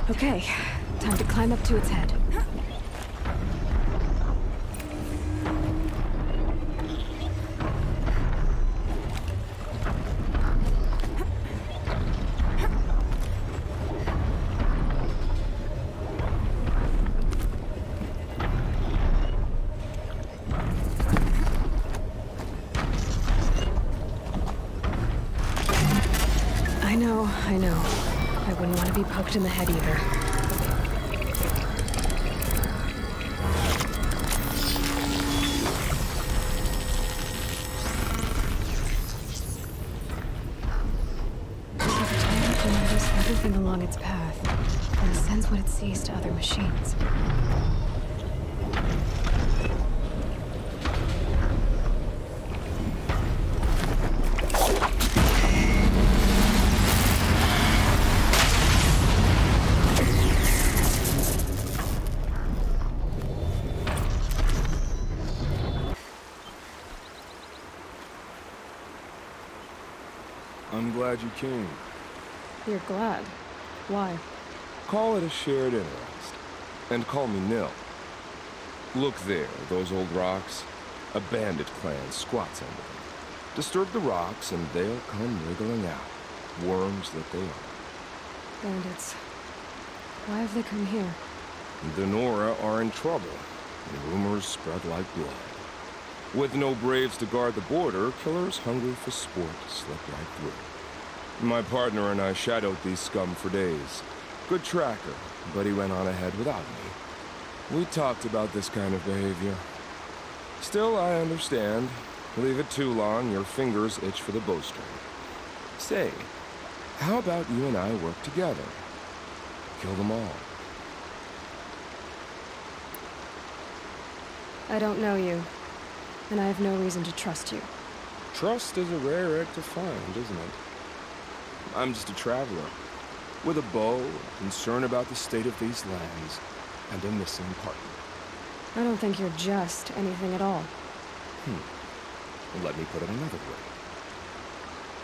Okay, time to climb up to its head. I know. I wouldn't want to be poked in the head either. It notices everything along its path, and sends what it sees to other machines. I'm glad you came. You're glad? Why? Call it a shared interest. And call me Nil. Look there, those old rocks. A bandit clan squats under them. Disturb the rocks and they'll come wriggling out. Worms that they are. Bandits. Why have they come here? The Nora are in trouble, and rumors spread like blood. With no braves to guard the border, killers hungry for sport slip right through. My partner and I shadowed these scum for days. Good tracker, but he went on ahead without me. We talked about this kind of behavior. Still, I understand. Leave it too long, your fingers itch for the bowstring. Say, how about you and I work together? Kill them all. I don't know you, and I have no reason to trust you. Trust is a rare egg to find, isn't it? I'm just a traveler, with a bow, concern about the state of these lands, and a missing partner. I don't think you're just anything at all. Let me put it another way.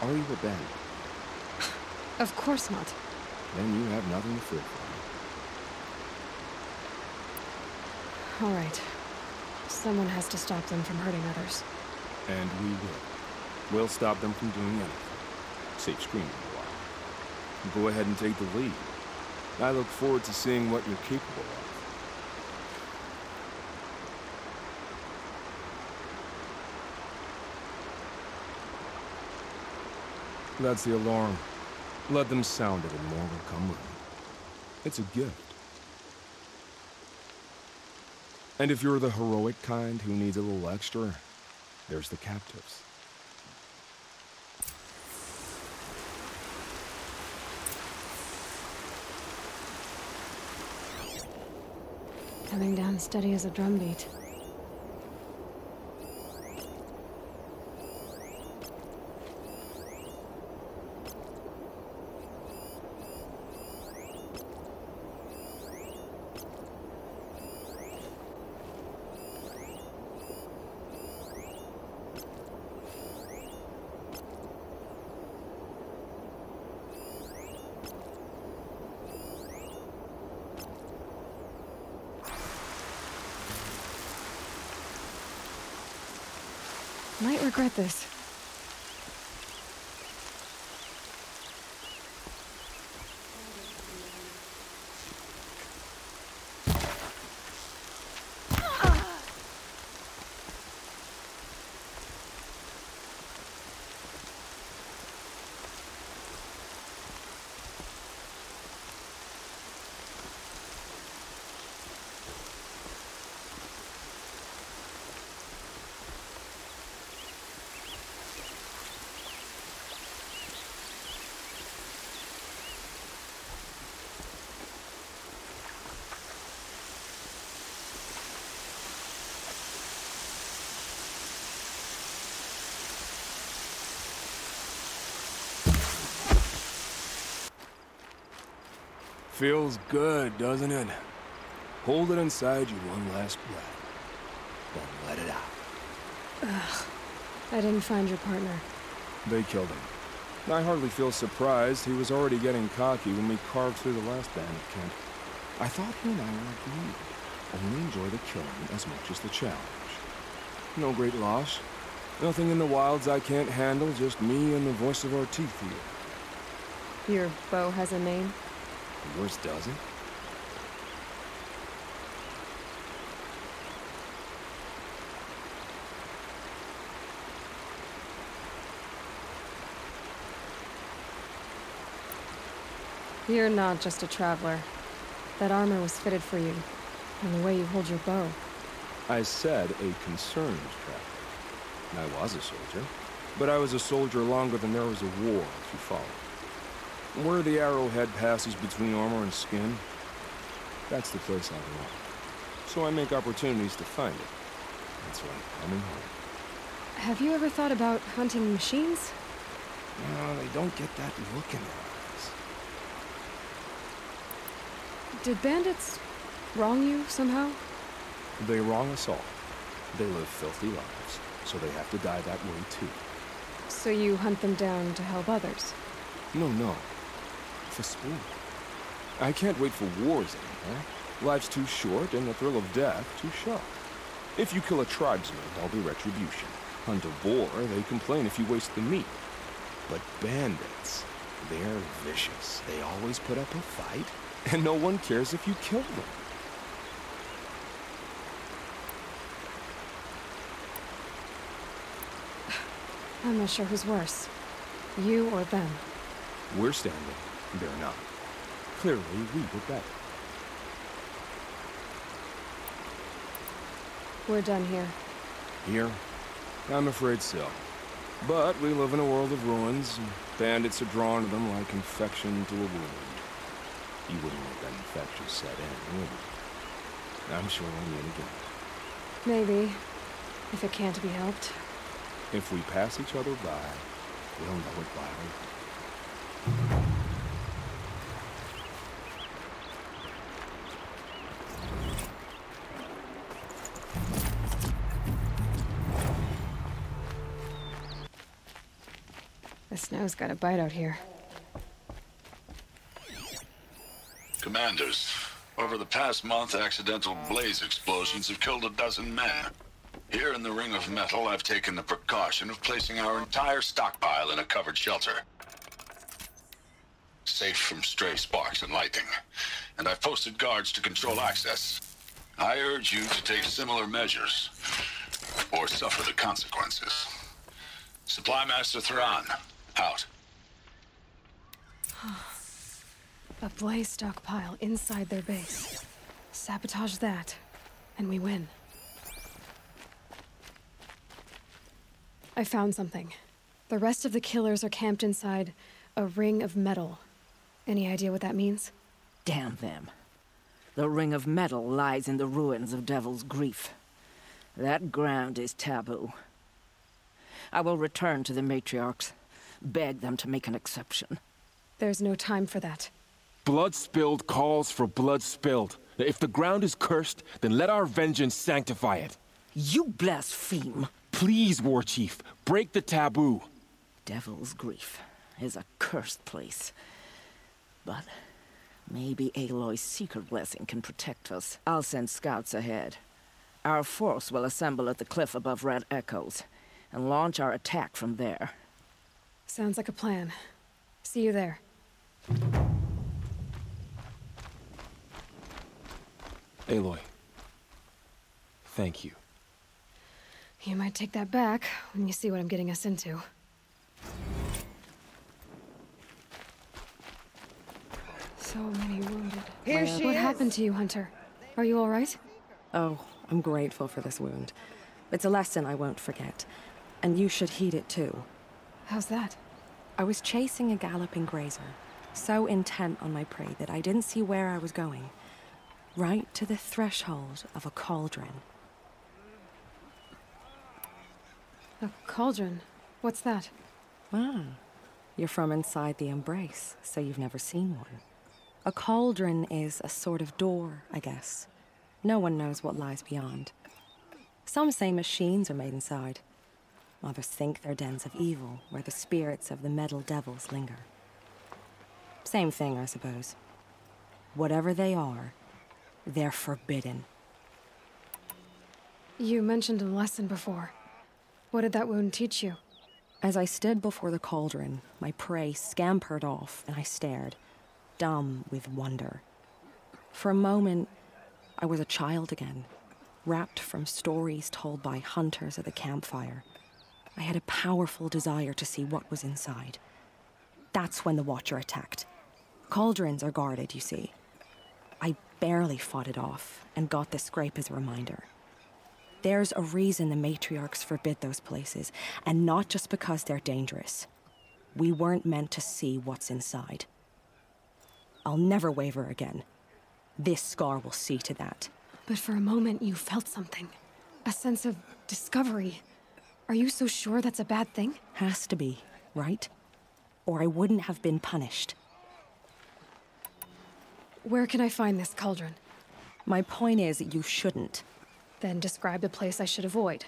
Are you a bandit? Of course not. Then you have nothing to fear from. All right. Someone has to stop them from hurting others. And we will. We'll stop them from doing anything. Save screaming a while. Go ahead and take the lead. I look forward to seeing what you're capable of. That's the alarm. Let them sound it and more will come with it. It's a gift. And if you're the heroic kind who needs a little extra, there's the captives. Coming down steady as a drumbeat. Might regret this. Feels good, doesn't it? Hold it inside you one last breath. Then let it out. Ugh. I didn't find your partner. They killed him. I hardly feel surprised. He was already getting cocky when we carved through the last bandit camp. I thought he and I were agreed. Only enjoy the killing as much as the challenge. No great loss. Nothing in the wilds I can't handle, just me and the voice of our teeth here. Your bow has a name? Yours doesn't? You're not just a traveler. That armor was fitted for you, and the way you hold your bow. I said a concerned traveler. I was a soldier, but I was a soldier longer than there was a war, if you follow. Where the arrowhead passes between armor and skin, that's the place I belong. So I make opportunities to find it. That's like coming home. Have you ever thought about hunting machines? No, they don't get that look in their eyes. Did bandits wrong you somehow? They wrong us all. They live filthy lives, so they have to die that way too. So you hunt them down to help others? No. For sport. I can't wait for wars anymore. Life's too short, and the thrill of death too sharp. If you kill a tribesman, there'll be retribution. Hunt a boar, they complain if you waste the meat. But bandits, they're vicious. They always put up a fight, and no one cares if you kill them. I'm not sure who's worse. You or them. We're standing. They're not. Clearly, we were better. We're done here. Here? I'm afraid so. But we live in a world of ruins, and bandits are drawn to them like infection to a wound. You wouldn't let that infection set in, would you? I'm sure we'll meet again. Maybe. If it can't be helped. If we pass each other by, we'll know it by our... The snow's got a bite out here. Commanders, over the past month, accidental blaze explosions have killed 12 men. Here in the Ring of Metal, I've taken the precaution of placing our entire stockpile in a covered shelter. Safe from stray sparks and lightning. And I've posted guards to control access. I urge you to take similar measures, or suffer the consequences. Supply Master Thran, out. A blaze stockpile inside their base. Sabotage that, and we win. I found something. The rest of the killers are camped inside a ring of metal. Any idea what that means? Damn them. The Ring of Metal lies in the ruins of Devil's Grief. That ground is taboo. I will return to the matriarchs, beg them to make an exception. There's no time for that. Blood spilled calls for blood spilled. If the ground is cursed, then let our vengeance sanctify it. You blaspheme! Please, War Chief, break the taboo. Devil's Grief is a cursed place. But maybe Aloy's secret blessing can protect us. I'll send scouts ahead. Our force will assemble at the cliff above Red Echoes, and launch our attack from there. Sounds like a plan. See you there. Aloy, thank you. You might take that back when you see what I'm getting us into. So many wounded. Here she What is. happened to you, Hunter? Are you all right? Oh, I'm grateful for this wound. It's a lesson I won't forget. And you should heed it too. How's that? I was chasing a galloping grazer, so intent on my prey that I didn't see where I was going. Right to the threshold of a cauldron. A cauldron? What's that? Ah, you're from inside the Embrace, so you've never seen one. A cauldron is a sort of door, I guess. No one knows what lies beyond. Some say machines are made inside. Others think they're dens of evil, where the spirits of the metal devils linger. Same thing, I suppose. Whatever they are, they're forbidden. You mentioned a lesson before. What did that wound teach you? As I stood before the cauldron, my prey scampered off, and I stared, dumb with wonder. For a moment, I was a child again, wrapped from stories told by hunters at the campfire. I had a powerful desire to see what was inside. That's when the Watcher attacked. Cauldrons are guarded, you see. I barely fought it off, and got the scrape as a reminder. There's a reason the matriarchs forbid those places, and not just because they're dangerous. We weren't meant to see what's inside. I'll never waver again. This scar will see to that. But for a moment, you felt something. A sense of discovery. Are you so sure that's a bad thing? Has to be, right? Or I wouldn't have been punished. Where can I find this cauldron? My point is, you shouldn't. Then describe the place I should avoid.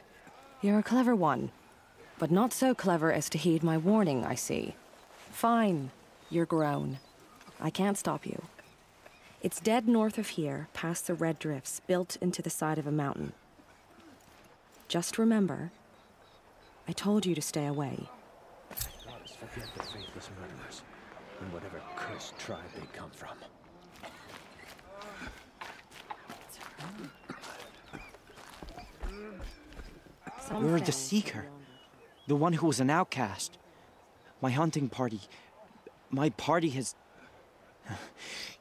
You're a clever one. But not so clever as to heed my warning, I see. Fine. You're grown. I can't stop you. It's dead north of here, past the red drifts, built into the side of a mountain. Just remember, I told you to stay away. Goddess forget the faithless murderers, and whatever cursed tribe they come from. You're the Seeker. The one who was an outcast. My hunting party. My party has...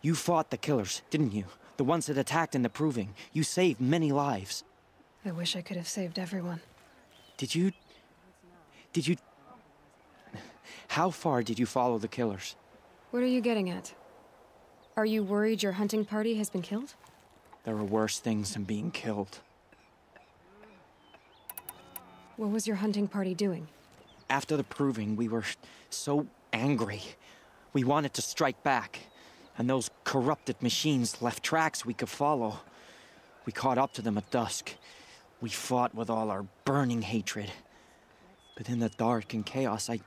You fought the killers, didn't you? The ones that attacked in the Proving. You saved many lives. I wish I could have saved everyone. Did you... How far did you follow the killers? What are you getting at? Are you worried your hunting party has been killed? There are worse things than being killed. What was your hunting party doing? After the Proving, we were so angry. We wanted to strike back, and those corrupted machines left tracks we could follow. We caught up to them at dusk. We fought with all our burning hatred. But in the dark and chaos, I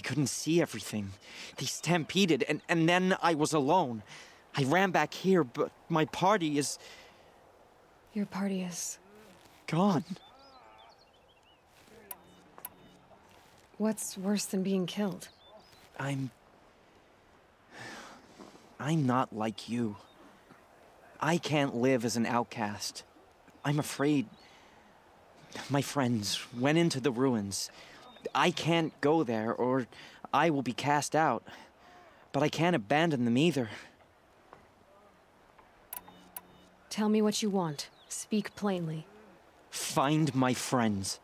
couldn't see everything. They stampeded, and then I was alone. I ran back here, but my party is... Your party is... gone. What's worse than being killed? I'm not like you. I can't live as an outcast. I'm afraid... My friends went into the ruins. I can't go there, or I will be cast out. But I can't abandon them either. Tell me what you want. Speak plainly. Find my friends.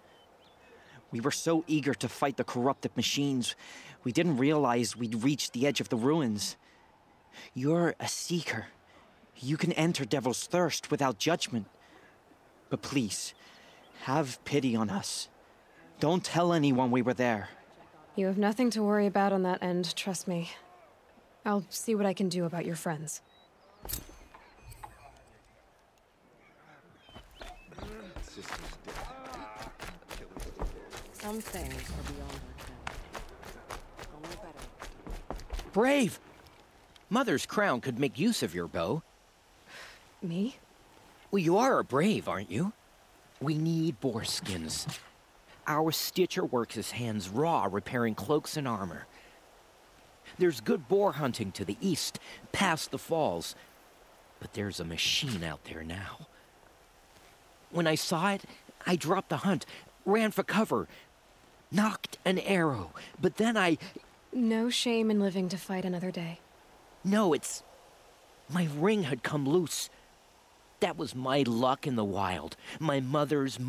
We were so eager to fight the corrupted machines, we didn't realize we'd reached the edge of the ruins. You're a seeker. You can enter Devil's Thirst without judgment. But please, have pity on us. Don't tell anyone we were there. You have nothing to worry about on that end, trust me. I'll see what I can do about your friends. Some things are beyond our ken. Only better. Brave! Mother's crown could make use of your bow. Me? Well, you are a brave, aren't you? We need boar skins. Our stitcher works his hands raw repairing cloaks and armor. There's good boar hunting to the east, past the falls. But there's a machine out there now. When I saw it, I dropped the hunt, ran for cover, knocked an arrow, but then I... No shame in living to fight another day. No, it's... My ring had come loose. That was my luck in the wild. My mother's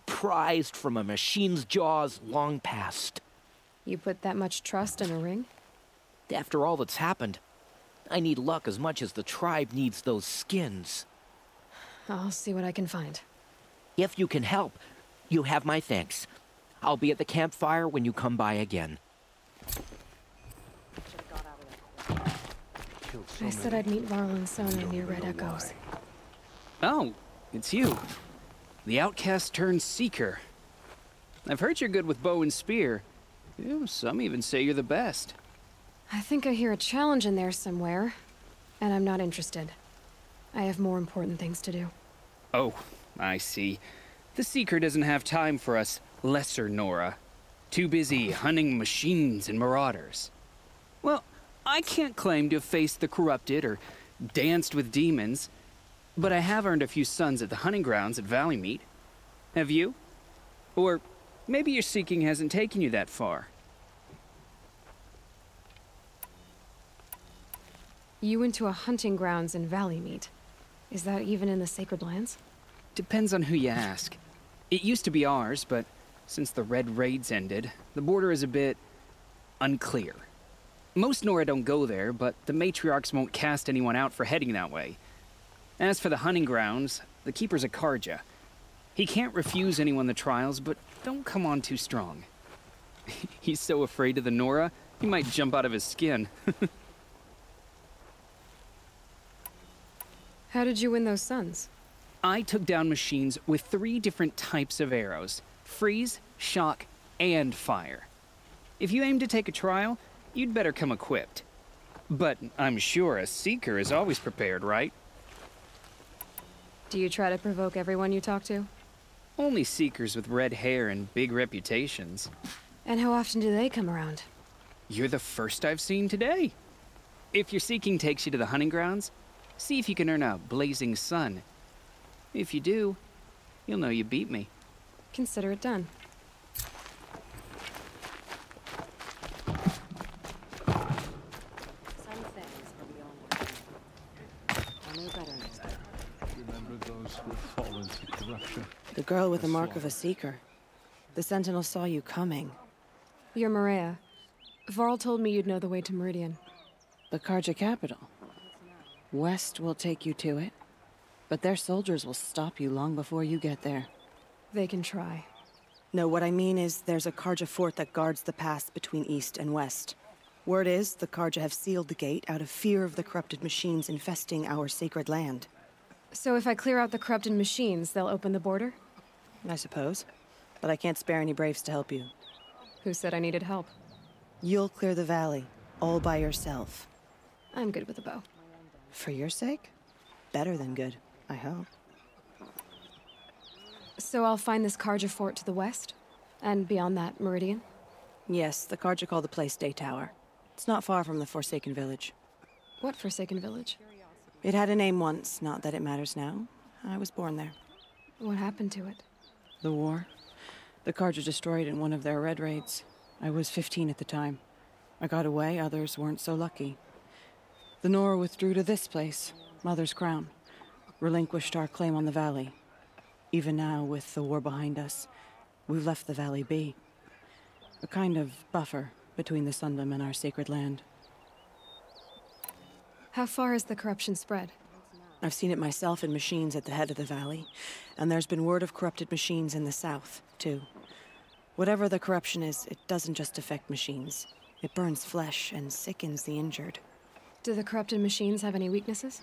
prized from a machine's jaws long past. You put that much trust in a ring? After all that's happened, I need luck as much as the tribe needs those skins. I'll see what I can find. If you can help, you have my thanks. I'll be at the campfire when you come by again. I said I'd meet Varl and Sony near Red Echoes. Oh, it's you. The outcast turned seeker. I've heard you're good with bow and spear. Ew, some even say you're the best. I think I hear a challenge in there somewhere, and I'm not interested. I have more important things to do. Oh, I see. The Seeker doesn't have time for us lesser Nora. Too busy hunting machines and marauders. Well, I can't claim to have faced the corrupted or danced with demons, but I have earned a few sons at the hunting grounds at Valley Meet. Have you? Or maybe your seeking hasn't taken you that far. You went to a hunting grounds in Valley Meet. Is that even in the Sacred Lands? Depends on who you ask. It used to be ours, but since the Red Raids ended, the border is a bit unclear. Most Nora don't go there, but the matriarchs won't cast anyone out for heading that way. As for the hunting grounds, the Keeper's a Karja. He can't refuse anyone the trials, but don't come on too strong. He's so afraid of the Nora, he might jump out of his skin. How did you win those sons? I took down machines with 3 different types of arrows: freeze, shock, and fire. If you aim to take a trial, you'd better come equipped. But I'm sure a Seeker is always prepared, right? Do you try to provoke everyone you talk to? Only Seekers with red hair and big reputations. And how often do they come around? You're the first I've seen today. If your seeking takes you to the hunting grounds, see if you can earn a blazing sun. If you do, you'll know you beat me. Consider it done. Some things are beyond our I know better next time. Remember those who have fallen to corruption. The girl with the mark of a seeker. The Sentinel saw you coming. You're Maria. Varl told me you'd know the way to Meridian. The Karja capital. West will take you to it, but their soldiers will stop you long before you get there. They can try. No, what I mean is there's a Karja fort that guards the pass between east and west. Word is the Karja have sealed the gate out of fear of the corrupted machines infesting our sacred land. So if I clear out the corrupted machines, they'll open the border? I suppose. But I can't spare any braves to help you. Who said I needed help? You'll clear the valley, all by yourself. I'm good with a bow. For your sake? Better than good, I hope. So I'll find this Karja fort to the west? And beyond that, Meridian? Yes, the Karja call the place Day Tower. It's not far from the Forsaken Village. What Forsaken Village? It had a name once, not that it matters now. I was born there. What happened to it? The war. The Karja destroyed in one of their red raids. I was 15 at the time. I got away, others weren't so lucky. The Nora withdrew to this place, Mother's Crown. Relinquished our claim on the valley. Even now, with the war behind us, we've left the valley be. A kind of buffer between the Sundom and our sacred land. How far has the corruption spread? I've seen it myself in machines at the head of the valley, and there's been word of corrupted machines in the south, too. Whatever the corruption is, it doesn't just affect machines. It burns flesh and sickens the injured. Do the corrupted machines have any weaknesses?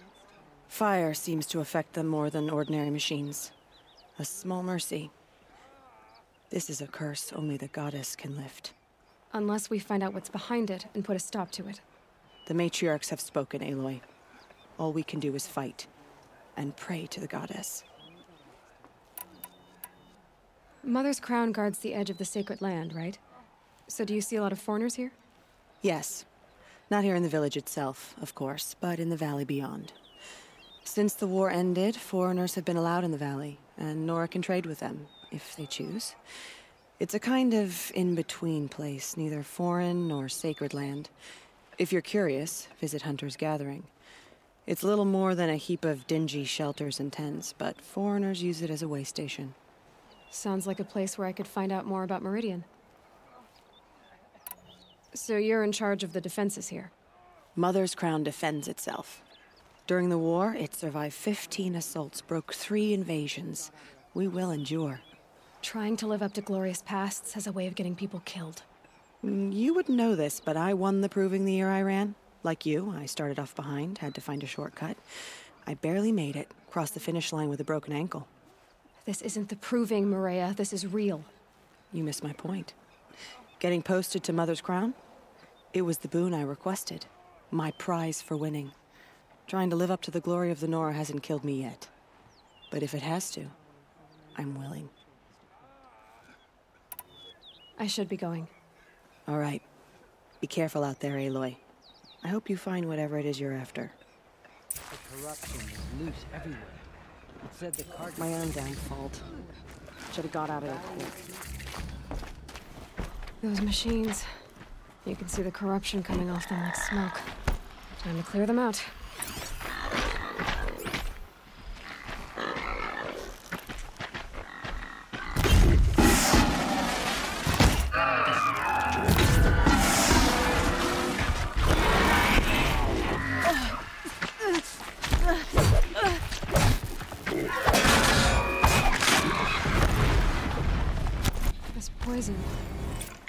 Fire seems to affect them more than ordinary machines. A small mercy. This is a curse only the goddess can lift. Unless we find out what's behind it and put a stop to it. The matriarchs have spoken, Aloy. All we can do is fight, and pray to the goddess. Mother's Crown guards the edge of the sacred land, right? So do you see a lot of foreigners here? Yes. Not here in the village itself, of course, but in the valley beyond. Since the war ended, foreigners have been allowed in the valley, and Nora can trade with them, if they choose. It's a kind of in-between place, neither foreign nor sacred land. If you're curious, visit Hunter's Gathering. It's little more than a heap of dingy shelters and tents, but foreigners use it as a way station. Sounds like a place where I could find out more about Meridian. So you're in charge of the defenses here? Mother's Crown defends itself. During the war, it survived 15 assaults, broke 3 invasions. We will endure. Trying to live up to glorious pasts has a way of getting people killed. You wouldn't know this, but I won the proving the year I ran. Like you, I started off behind, had to find a shortcut. I barely made it, crossed the finish line with a broken ankle. This isn't the proving, Maria. This is real. You miss my point. Getting posted to Mother's Crown? It was the boon I requested. My prize for winning. Trying to live up to the glory of the Nora hasn't killed me yet. But if it has to, I'm willing. I should be going. All right. Be careful out there, Aloy. I hope you find whatever it is you're after. The corruption is loose everywhere. It said the cart... My own damn fault. Should have got out of there quick. Those machines. You can see the corruption coming off them like smoke. Time to clear them out. This poison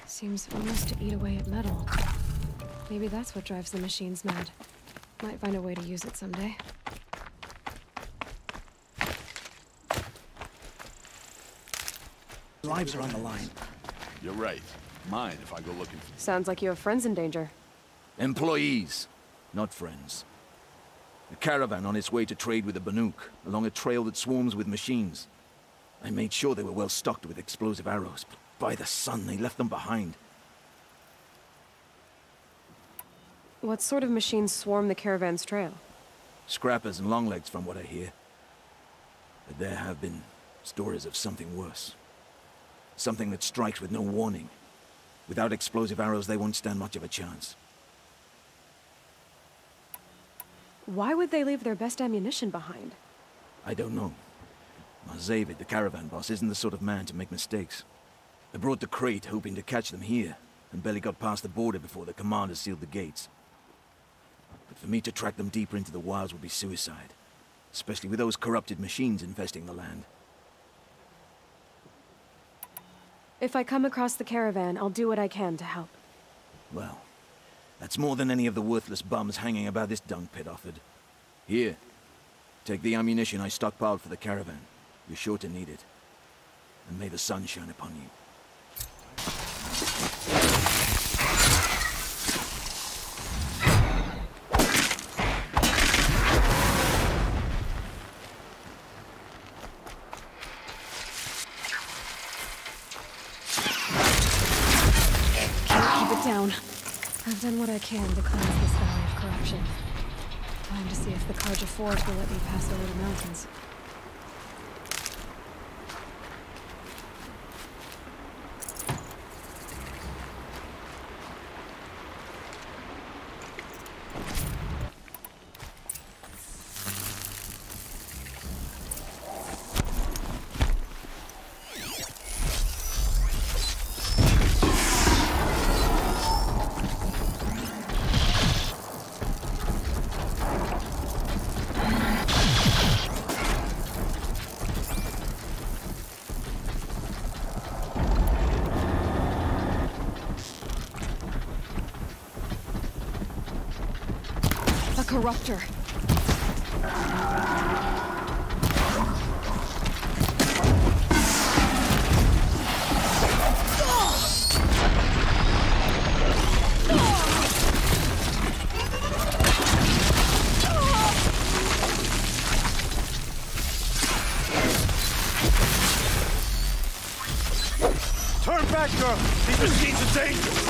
seems almost to eat away at metal. Maybe that's what drives the machines mad. Might find a way to use it someday. Lives are on the line. You're right. Mind if I go looking for... Sounds like you have friends in danger. Employees, not friends. A caravan on its way to trade with the Banuk, along a trail that swarms with machines. I made sure they were well stocked with explosive arrows, but by the sun, they left them behind. What sort of machines swarm the caravan's trail? Scrappers and longlegs, from what I hear. But there have been stories of something worse. Something that strikes with no warning. Without explosive arrows, they won't stand much of a chance. Why would they leave their best ammunition behind? I don't know. Zavid, the caravan boss, isn't the sort of man to make mistakes. I brought the crate hoping to catch them here, and barely got past the border before the commander sealed the gates. But for me to track them deeper into the wilds would be suicide, especially with those corrupted machines infesting the land. If I come across the caravan, I'll do what I can to help. Well, that's more than any of the worthless bums hanging about this dung pit offered. Here, take the ammunition I stockpiled for the caravan. You're sure to need it. And may the sun shine upon you. Keep it down. I've done what I can to cleanse this valley of corruption. Time to see if the Karja Forge will let me pass over the mountains. Corruptor. Turn back, girl! These machines are dangerous!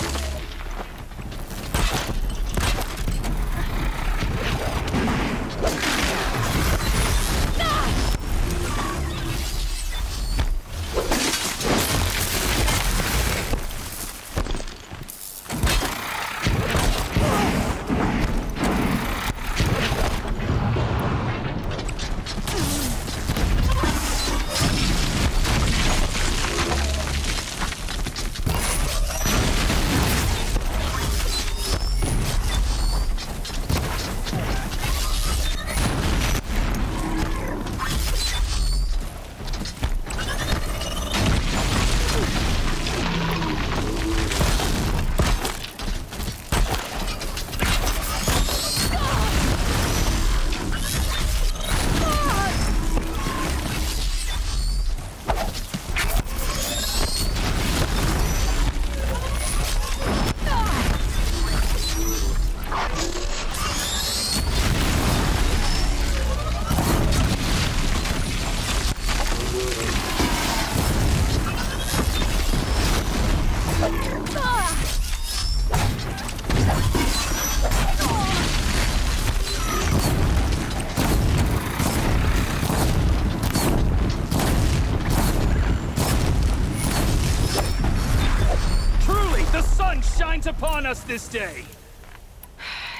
sent upon us this day?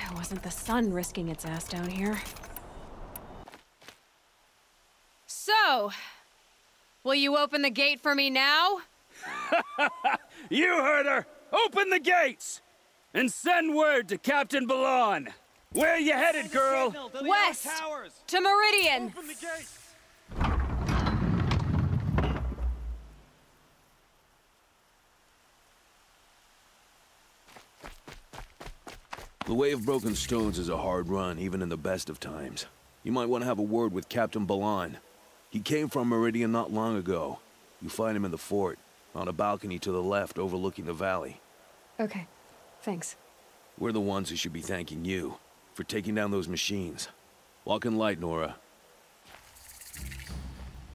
It wasn't the sun risking its ass down here. So, will you open the gate for me now? You heard her! Open the gates! And send word to Captain Balan. Where you headed, girl? West! To Meridian! Open the gates! The Way of Broken Stones is a hard run, even in the best of times. You might want to have a word with Captain Balan. He came from Meridian not long ago. You find him in the fort, on a balcony to the left overlooking the valley. Okay, thanks. We're the ones who should be thanking you for taking down those machines. Walk in light, Nora.